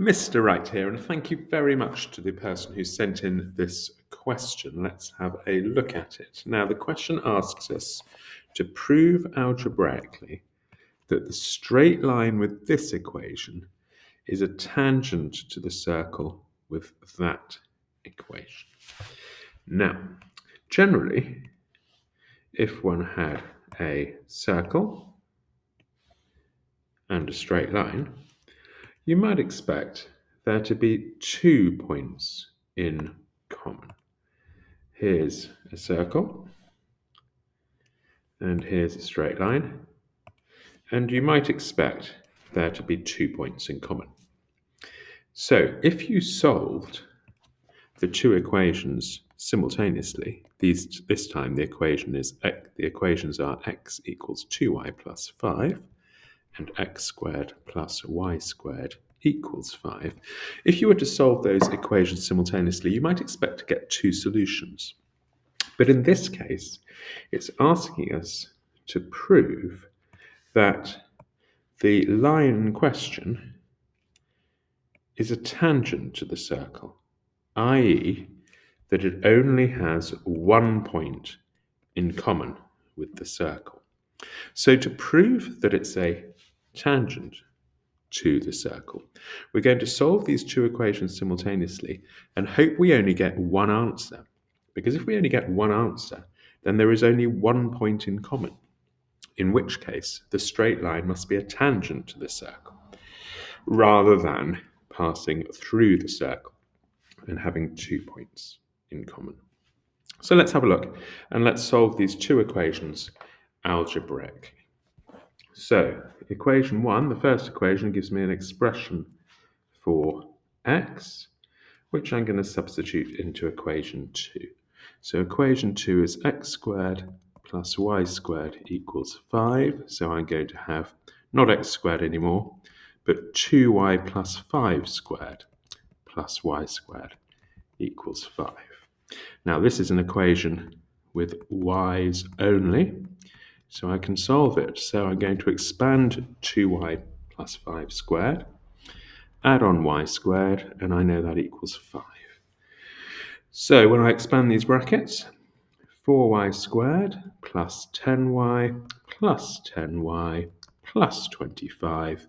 Mr. Right here, and thank you very much to the person who sent in this question. Let's have a look at it. Now, the question asks us to prove algebraically that the straight line with this equation is a tangent to the circle with that equation. Now, generally, if one had a circle and a straight line, you might expect there to be 2 points in common. Here's a circle, and here's a straight line, and you might expect there to be 2 points in common. So if you solved the two equations simultaneously, this time the equations are x equals 2y plus 5 and x squared plus y squared equals 5. If you were to solve those equations simultaneously, you might expect to get two solutions. But in this case, it's asking us to prove that the line in question is a tangent to the circle, i.e., that it only has 1 point in common with the circle. So to prove that it's a tangent to the circle, we're going to solve these two equations simultaneously and hope we only get one answer. Because if we only get one answer, then there is only 1 point in common, in which case the straight line must be a tangent to the circle, rather than passing through the circle and having 2 points in common. So let's have a look, and let's solve these two equations algebraically. So equation 1, the first equation, gives me an expression for x, which I'm going to substitute into equation 2. So equation 2 is x squared plus y squared equals 5. So I'm going to have not x squared anymore, but 2y plus 5 squared plus y squared equals 5. Now this is an equation with y's only, so I can solve it. So I'm going to expand 2y plus 5 squared, add on y squared, and I know that equals 5. So when I expand these brackets, 4y squared plus 10y plus 10y plus 25,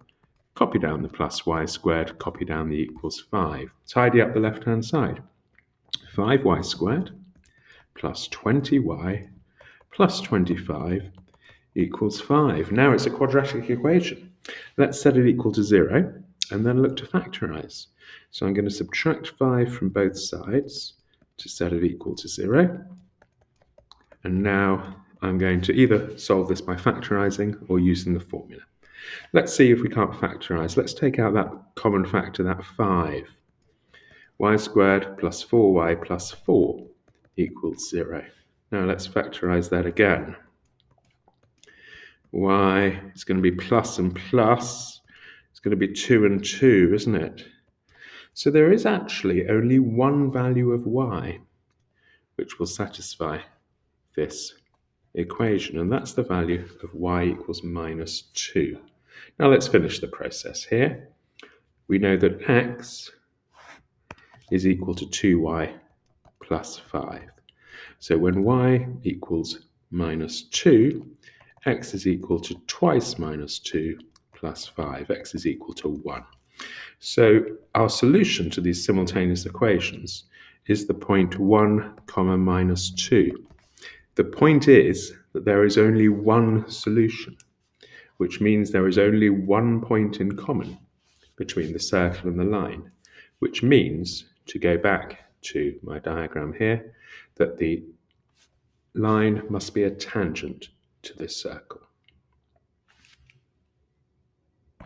copy down the plus y squared, copy down the equals 5. Tidy up the left-hand side. 5y squared plus 20y plus 25 equals 5. Now it's a quadratic equation. Let's set it equal to 0 and then look to factorize. So I'm going to subtract 5 from both sides to set it equal to 0. And now I'm going to either solve this by factorizing or using the formula. Let's see if we can't factorize. Let's take out that common factor, that 5. Y squared plus 4y plus 4 equals 0. Now let's factorize that again. Y is going to be plus and plus. It's going to be 2 and 2, isn't it? So there is actually only one value of y which will satisfy this equation, and that's the value of y equals minus 2. Now let's finish the process here. We know that x is equal to 2y plus 5. So when y equals minus 2, x is equal to twice minus 2 plus 5. X is equal to 1. So our solution to these simultaneous equations is the point 1 comma minus 2. The point is that there is only one solution, which means there is only 1 point in common between the circle and the line, which means, to go back to my diagram here, that the line must be a tangent to this circle.